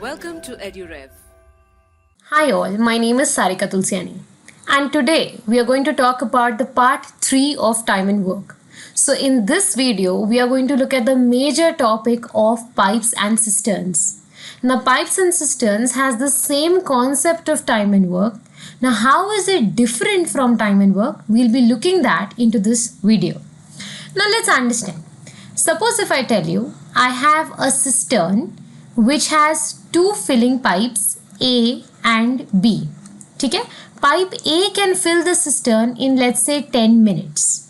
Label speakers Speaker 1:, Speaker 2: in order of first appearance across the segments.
Speaker 1: Welcome to EduRev.
Speaker 2: Hi all, my name is Sarika Tulsiani and today we are going to talk about the part 3 of time and work. So in this video, we are going to look at the major topic of pipes and cisterns. Now pipes and cisterns has the same concept of time and work. Now how is it different from time and work? We'll be looking that into this video. Now let's understand. Suppose if I tell you I have a cistern which has two filling pipes A and B. ठीक है? Pipe A can fill the cistern in let's say 10 minutes.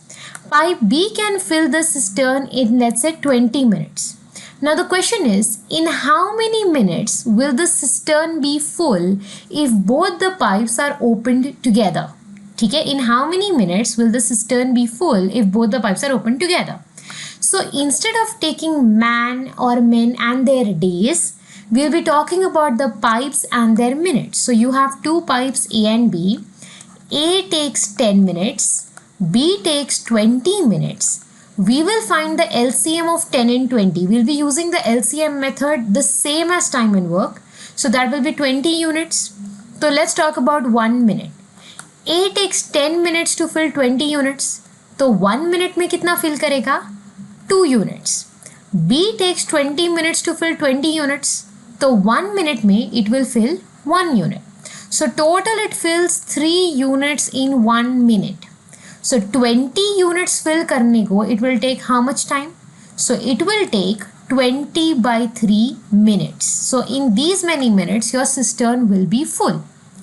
Speaker 2: Pipe B can fill the cistern in let's say 20 minutes. Now the question is, in how many minutes will the cistern be full if both the pipes are opened together? ठीक है? In how many minutes will the cistern be full if both the pipes are opened together? So instead of taking man or men and their days, we'll be talking about the pipes and their minutes. So you have two pipes A and B. A takes 10 minutes, B takes 20 minutes. We will find the LCM of 10 and 20. We'll be using the LCM method the same as time and work. So that will be 20 units. So let's talk about 1 minute. A takes 10 minutes to fill 20 units. So 1 minute में कितना fill करेगा? 2 units. B takes 20 minutes to fill 20 units. So 1 minute में it will fill 1 unit. So total it fills 3 units in 1 minute. So 20 units fill करने को it will take how much time? So it will take 20 by 3 minutes. So in these many minutes your cistern will be full.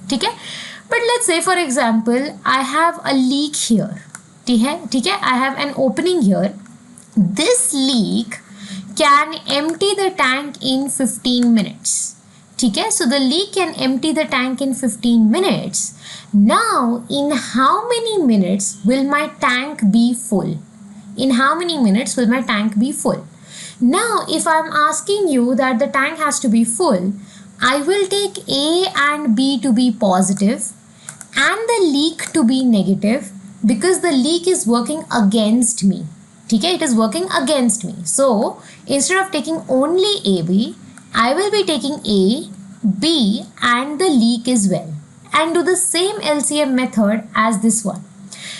Speaker 2: ठीक है? But let's say for example I have a leak here. ठीक है? I have an opening here. This leak can empty the tank in 15 minutes. Okay, so the leak can empty the tank in 15 minutes. Now, in how many minutes will my tank be full? In how many minutes will my tank be full? Now, if I'm asking you that the tank has to be full, I will take A and B to be positive and the leak to be negative because the leak is working against me. Okay, it is working against me. So instead of taking only AB, I will be taking A, B and the leak as well and do the same LCM method as this one.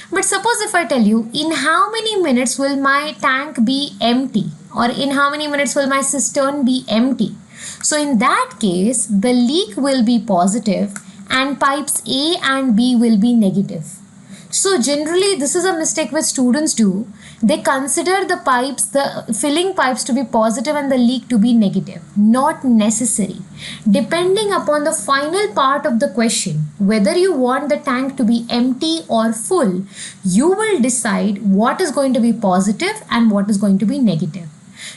Speaker 2: But suppose if I tell you in how many minutes will my tank be empty or in how many minutes will my cistern be empty. So in that case, the leak will be positive and pipes A and B will be negative. So generally this is a mistake which students do. They consider the pipes, the filling pipes to be positive and the leak to be negative. Not necessary. Depending upon the final part of the question, whether you want the tank to be empty or full, you will decide what is going to be positive and what is going to be negative.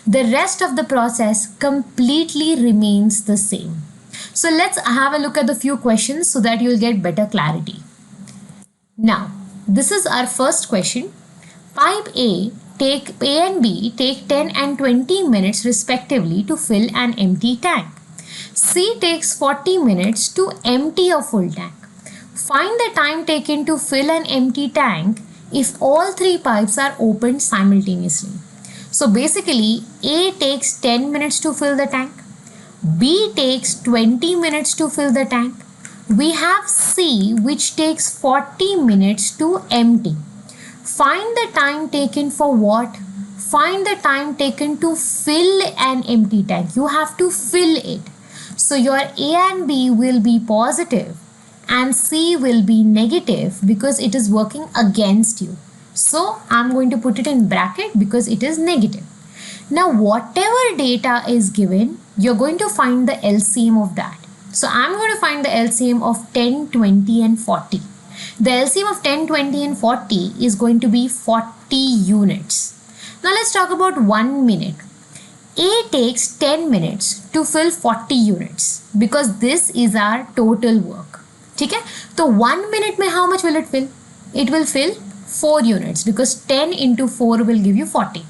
Speaker 2: The rest of the process completely remains the same. So let's have a look at the few questions so that you'll get better clarity. Now, this is our first question. Pipe A and B take 10 and 20 minutes respectively to fill an empty tank. C takes 40 minutes to empty a full tank. Find the time taken to fill an empty tank if all three pipes are opened simultaneously. So basically, A takes 10 minutes to fill the tank. B takes 20 minutes to fill the tank. We have C which takes 40 minutes to empty. Find the time taken for what? Find the time taken to fill an empty tank. You have to fill it. So your A and B will be positive and C will be negative because it is working against you. So I'm going to put it in bracket because it is negative. Now whatever data is given, you're going to find the LCM of that. So I'm going to find the LCM of 10, 20 and 40. The LCM of 10, 20 and 40 is going to be 40 units. Now let's talk about 1 minute. A takes 10 minutes to fill 40 units because this is our total work. Okay? So 1 minute mein how much will it fill? It will fill 4 units because 10 into 4 will give you 40.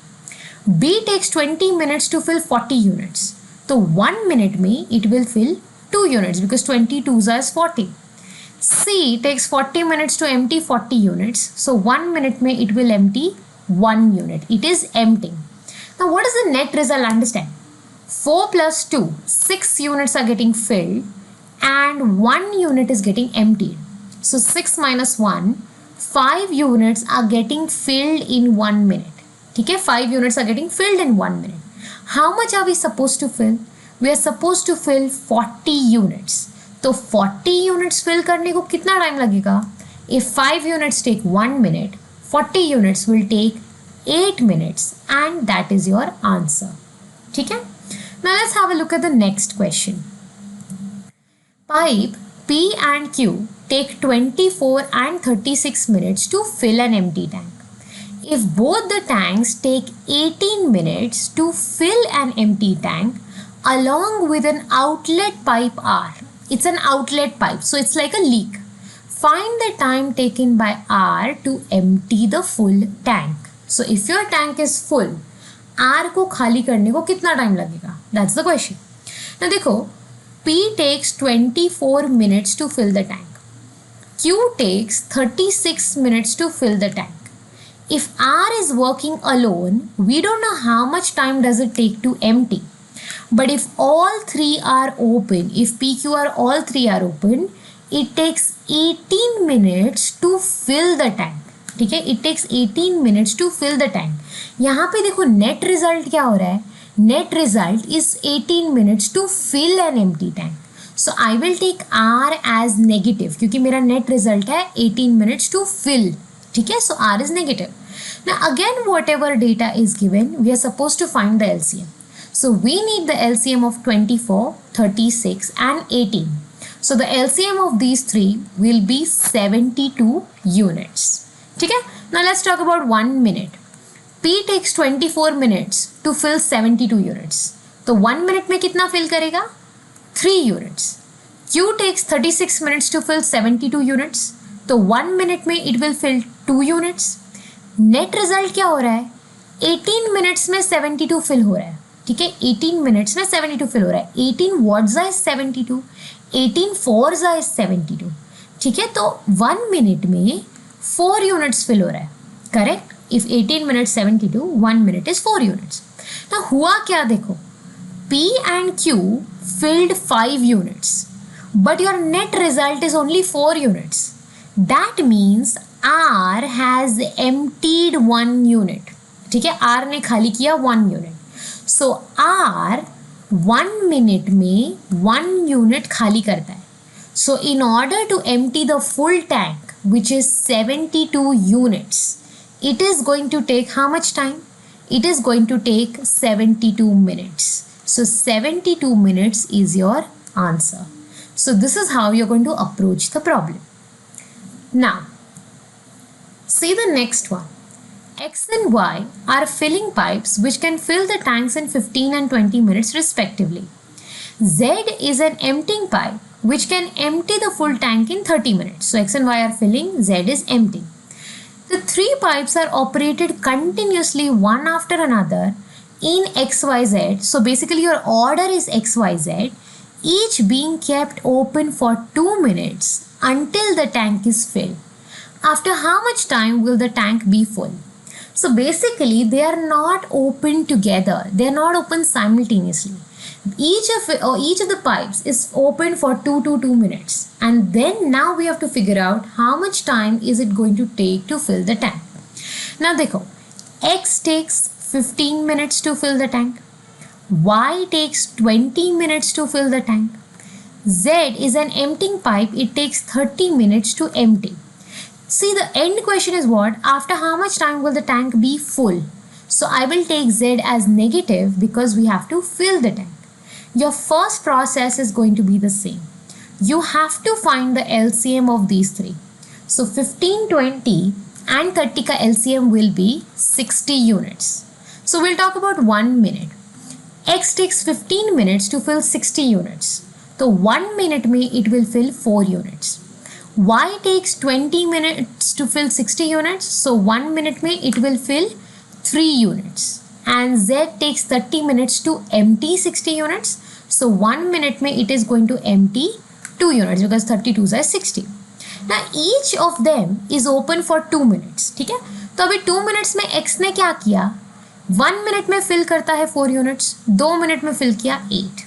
Speaker 2: B takes 20 minutes to fill 40 units. So 1 minute mein it will fill 2 units because 22s is 40. C takes 40 minutes to empty 40 units. So 1 minute mein it will empty 1 unit. It is emptying. Now what is the net result? Understand. 4 plus 2, 6 units are getting filled and 1 unit is getting emptied. So 6 minus 1, 5 units are getting filled in 1 minute. Okay, 5 units are getting filled in 1 minute. How much are we supposed to fill? We are supposed to fill 40 units. तो 40 units fill करने को कितना time लगेगा? If 5 units take 1 minute, 40 units will take 8 minutes and that is your answer. ठीक है? Now let's have a look at the next question. Pipe P and Q take 24 and 36 minutes to fill an empty tank. If both the tanks take 18 minutes to fill an empty tank along with an outlet pipe R. It's an outlet pipe, so it's like a leak. Find the time taken by R to empty the full tank. So if your tank is full, R को खाली करने को कितना time लगेगा? That's the question. Now देखो, P takes 24 minutes to fill the tank. Q takes 36 minutes to fill the tank. If R is working alone, we don't know how much time does it take to empty. But if all three are open, if PQR all three are open, it takes 18 minutes to fill the tank. ठीक है, it takes 18 minutes to fill the tank. यहाँ पे देखो net result क्या हो रहा है? Net result is 18 minutes to fill an empty tank. So I will take R as negative क्योंकि मेरा net result है 18 minutes to fill. ठीक है, so R is negative. Now again whatever data is given, we are supposed to find the LCM. So we need the LCM of 24, 36 and 18. So the LCM of these three will be 72 units. ठीक है? Now let's talk about 1 minute. P takes 24 minutes to fill 72 units. तो 1 minute में कितना fill करेगा? 3 units. Q takes 36 minutes to fill 72 units. तो 1 minute में it will fill 2 units. Net result क्या हो रहा है? 18 minutes में 72 fill हो रहा है. ठीक है, 18 minutes में 72 fill हो रहा है. 18 watts is 72. 18 fours is 72. ठीक है, तो 1 minute में 4 units fill हो रहा है. Correct? If 18 minutes 72, 1 minute is 4 units. Now हुआ क्या देखो? P and Q filled 5 units, but your net result is only 4 units. That means R has emptied 1 unit. ठीक है, R ने खाली किया 1 unit. So R 1 minute में 1 unit खाली करता है. So in order to empty the full tank, which is 72 units, it is going to take how much time? It is going to take 72 minutes. So 72 minutes is your answer. So this is how you're going to approach the problem. Now, see the next one. X and Y are filling pipes which can fill the tanks in 15 and 20 minutes respectively. Z is an emptying pipe which can empty the full tank in 30 minutes. So X and Y are filling, Z is emptying. The three pipes are operated continuously one after another in XYZ. So basically your order is XYZ, each being kept open for 2 minutes until the tank is filled. After how much time will the tank be full? So basically they are not open together. They are not open simultaneously. Each of the pipes is open for 2 minutes, and then now we have to figure out how much time is it going to take to fill the tank. Now देखो, X takes 15 minutes to fill the tank, Y takes 20 minutes to fill the tank, Z is an emptying pipe, it takes 30 minutes to empty. See, the end question is what? After how much time will the tank be full? So I will take Z as negative because we have to fill the tank. Your first process is going to be the same. You have to find the LCM of these three. So 15, 20 and 30 ka LCM will be 60 units. So we'll talk about 1 minute. X takes 15 minutes to fill 60 units. So 1 minute mein it will fill 4 units. Y takes 20 minutes to fill 60 units. So 1 minute mein it will fill 3 units. And Z takes 30 minutes to empty 60 units. So 1 minute mein it is going to empty 2 units because 32 is 60. Now each of them is open for 2 minutes. ठीक है? तो अभी 2 minutes में X ने क्या किया? 1 minute में fill करता है 4 यूनिट्स, 2 मिनट में फिल किया 8।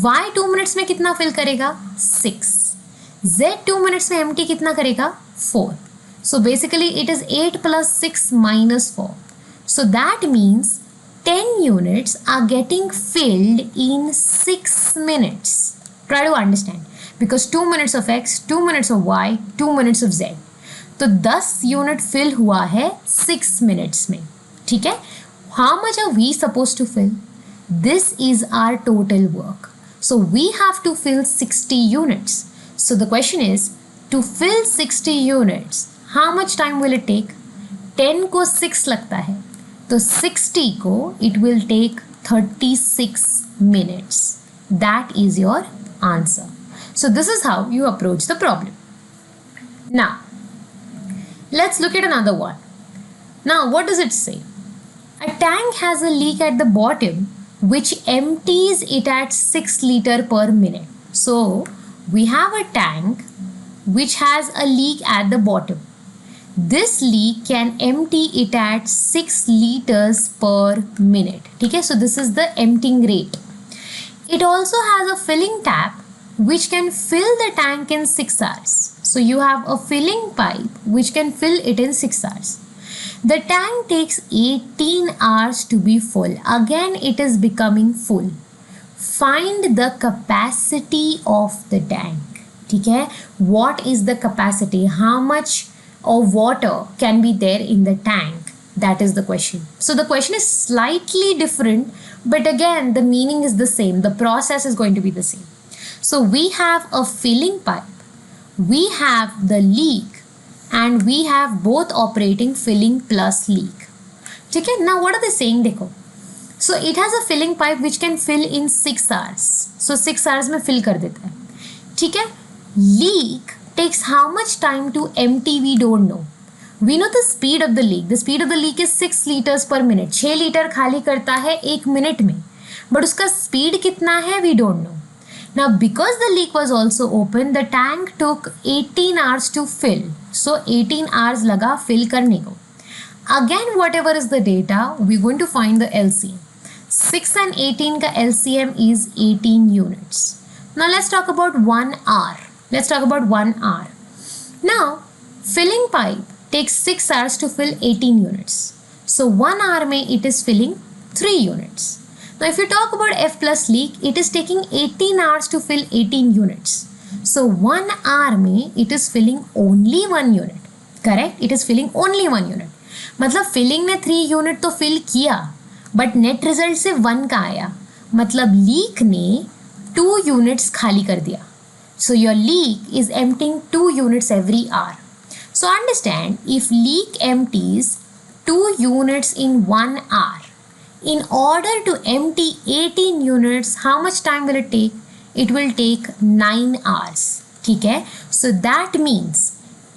Speaker 2: y 2 मिनट्स में कितना फिल करेगा 6। z 2 मिनट्स में एम्प्टी कितना करेगा 4। So basically it is 8 plus 6 minus 4. So that means 10 units are getting filled in 6 minutes. Try to understand. Because 2 minutes of x, 2 minutes of y, 2 minutes of z. तो 10 unit fill हुआ है 6 minutes में, ठीक है. How much are we supposed to fill? This is our total work. So we have to fill 60 units. So the question is, to fill 60 units, how much time will it take? 10 को 6 लगता है, तो 60 को it will take 36 minutes. That is your answer. So this is how you approach the problem. Now, let's look at another one. Now, what does it say? A tank has a leak at the bottom which empties it at 6 liters per minute. So, we have a tank which has a leak at the bottom. This leak can empty it at 6 liters per minute. ठीक है, so this is the emptying rate. It also has a filling tap which can fill the tank in 6 hours. So you have a filling pipe which can fill it in 6 hours. The tank takes 18 hours to be full. Again, it is becoming full. Find the capacity of the tank. ठीक है, what is the capacity? How much of water can be there in the tank? That is the question. So the question is slightly different, but again the meaning is the same. The process is going to be the same. So we have a filling pipe, we have the leak, and we have both operating filling plus leak. ठीक है, now what are they saying? देखो, so it has a filling pipe which can fill in 6 hours. So 6 hours में fill कर देता है, ठीक है. Leak takes how much time to empty? We don't know. We know the speed of the leak. The speed of the leak is 6 liters per minute. 6 litre खाली करता है 1 minute में, but उसका speed कितना है we don't know. Now, because the leak was also open, the tank took 18 hours to fill. So 18 hours लगा fill करने को. Again, whatever is the data, we're going to find the LCM. 6 and 18 का LCM is 18 units. Now let's talk about 1 hour. Let's talk about 1 hour. Now, filling pipe takes 6 hours to fill 18 units. So 1 hour में it is filling 3 units. Now, if you talk about F plus leak, it is taking 18 hours to fill 18 units. So 1 hour में it is filling only 1 unit. Correct? It is filling only 1 unit. मतलब filling ने 3 unit तो fill किया, but net result से 1 का आया. मतलब leak ने 2 units खाली कर दिया. So your leak is emptying 2 units every hour. So understand, if leak empties 2 units in 1 hour, in order to empty 18 units, how much time will it take? It will take 9 hours. ठीक है? So that means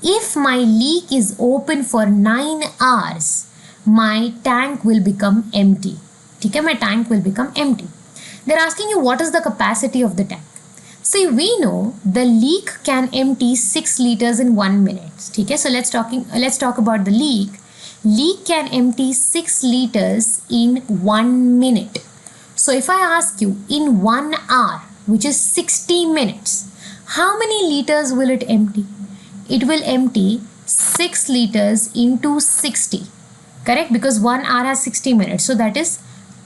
Speaker 2: if my leak is open for 9 hours, my tank will become empty. ठीक है? My tank will become empty. They're asking you what is the capacity of the tank. See, we know the leak can empty 6 liters in 1 minute. ठीक है? So let's talk about the leak. Leak can empty 6 liters in 1 minute. So if I ask you in 1 hour, which is 60 minutes, how many liters will it empty? It will empty 6 liters into 60. Correct? Because 1 hour has 60 minutes. So that is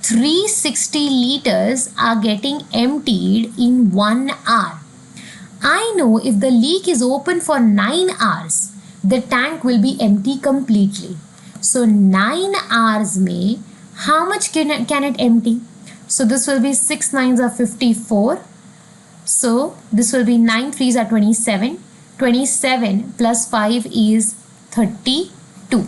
Speaker 2: 360 liters are getting emptied in 1 hour. I know if the leak is open for 9 hours, the tank will be empty completely. So 9 hours में how much can it empty? So this will be 6 9s are 54. So this will be 9 3s are 27. 27 plus 5 is 32.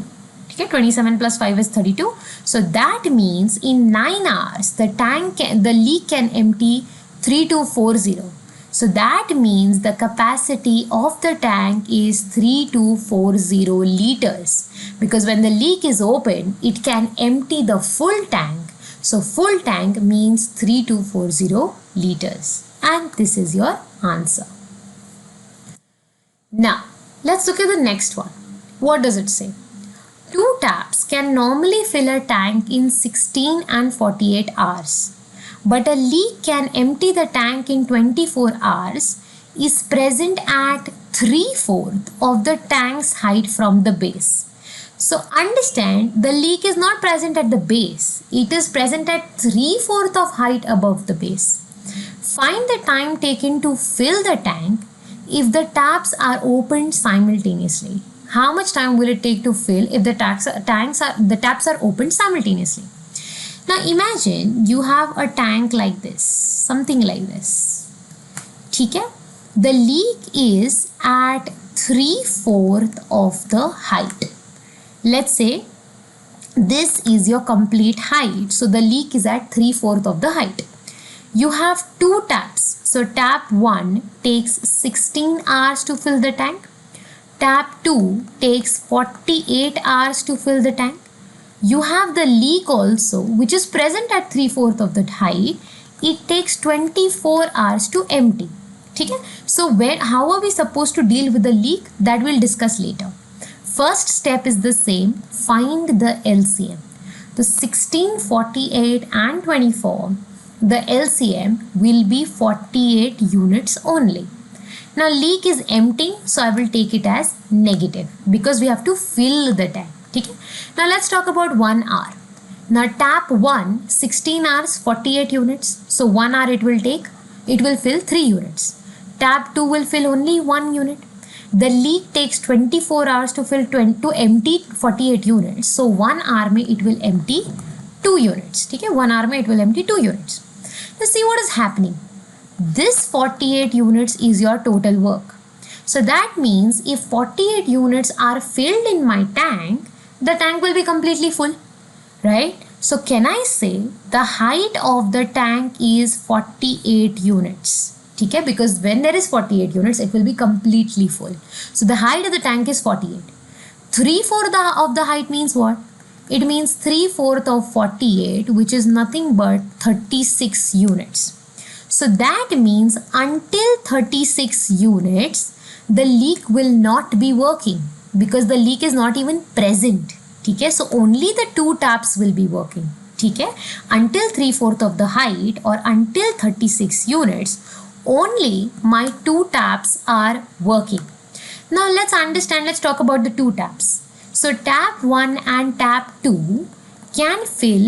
Speaker 2: Okay, 27 plus 5 is 32. So that means in 9 hours, the leak can empty 3240. So that means the capacity of the tank is 3240 liters. Because when the leak is open, it can empty the full tank. So full tank means 3240 liters. And this is your answer. Now, let's look at the next one. What does it say? Two two taps can normally fill a tank in 16 and 48 hours. But a leak can empty the tank in 24 hours is present at 3/4 of the tank's height from the base. So understand, the leak is not present at the base. It is present at 3/4 of height above the base. Find the time taken to fill the tank if the taps are opened simultaneously. How much time will it take to fill if the taps are opened simultaneously? Now imagine you have a tank like this, something like this. ठीक है? The leak is at 3/4 of the height. Let's say this is your complete height. So the leak is at 3/4 of the height. You have two taps. So tap 1 takes 16 hours to fill the tank. Tap 2 takes 48 hours to fill the tank. You have the leak also, which is present at 3/4 of that height. It takes 24 hours to empty. Okay? So how are we supposed to deal with the leak? That we'll discuss later. First step is the same. Find the LCM. The 16, 48 and 24. The LCM will be 48 units only. Now leak is empty, so I will take it as negative because we have to fill the tank. Okay? Now let's talk about 1 hour. Now tap 1, 16 hours, 48 units. So 1 hour it will take. It will fill 3 units. Tap 2 will fill only 1 unit. The leak takes 24 hours to empty 48 units. So 1 hour mein it will empty 2 units. Okay? 1 hour mein it will empty 2 units. Now see what is happening. This 48 units is your total work. So that means if 48 units are filled in my tank, the tank will be completely full, right? So can I say the height of the tank is 48 units? Okay? Because when there is 48 units, it will be completely full. So the height of the tank is 48. 3/4 of the height means what? It means 3/4 of 48, which is nothing but 36 units. So that means until 36 units, the leak will not be working because the leak is not even present. Okay? So only the two taps will be working. Okay? Until 3/4 of the height or until 36 units, only my two taps are working. Now let's talk about the two taps. So tap 1 and tap 2 can fill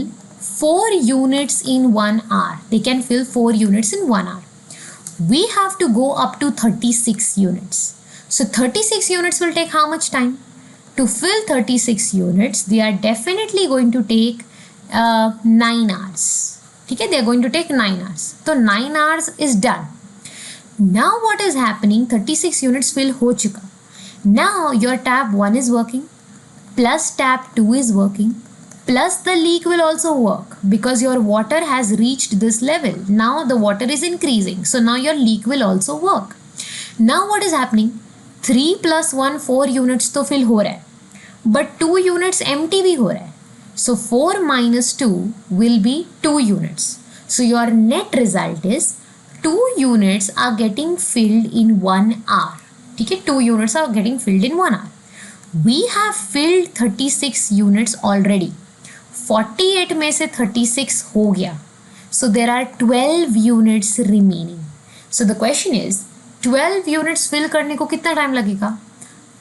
Speaker 2: 4 units in 1 hour. They can fill 4 units in 1 hour. We have to go up to 36 units. So 36 units will take how much time? To fill 36 units, they are definitely going to take 9 hours. Okay? They are going to take 9 hours. So 9 hours is done. Now what is happening? 36 units fill ho chuka. Now your tap 1 is working, plus tap 2 is working, plus the leak will also work because your water has reached this level. Now the water is increasing. So now your leak will also work. Now what is happening? 3 plus 1, 4 units to fill ho raha hai. But 2 units empty bhi ho raha hai. So 4 minus 2 will be 2 units. So your net result is 2 units are getting filled in 1 hour. Okay? 2 units are getting filled in 1 hour. We have filled 36 units already. 48 में से 36 हो गया. So there are 12 units remaining. So the question is, 12 units fill करने को कितना time लगेगा?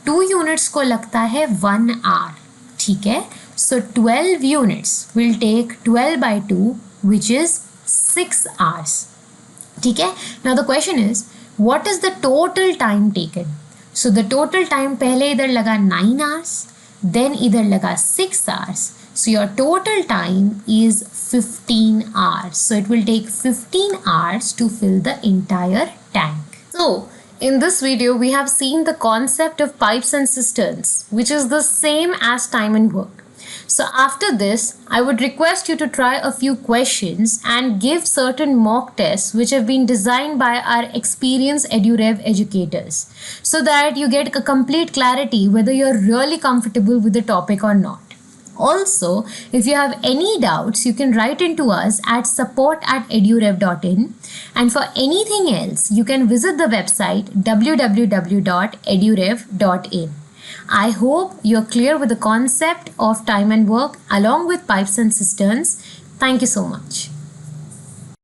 Speaker 2: 2 units को लगता है 1 hour. ठीक है? So 12 units will take 12 by 2, which is 6 hours. ठीक है? Now the question is, what is the total time taken? So the total time पहले इधर लगा 9 hours, then इधर लगा 6 hours. So your total time is 15 hours. So it will take 15 hours to fill the entire tank. So in this video, we have seen the concept of pipes and cisterns, which is the same as time and work. So after this, I would request you to try a few questions and give certain mock tests which have been designed by our experienced EduRev educators so that you get a complete clarity whether you're really comfortable with the topic or not. Also, if you have any doubts, you can write into us at support@edurev.in, and for anything else, you can visit the website www.edurev.in. I hope you're clear with the concept of time and work along with pipes and cisterns. Thank you so much.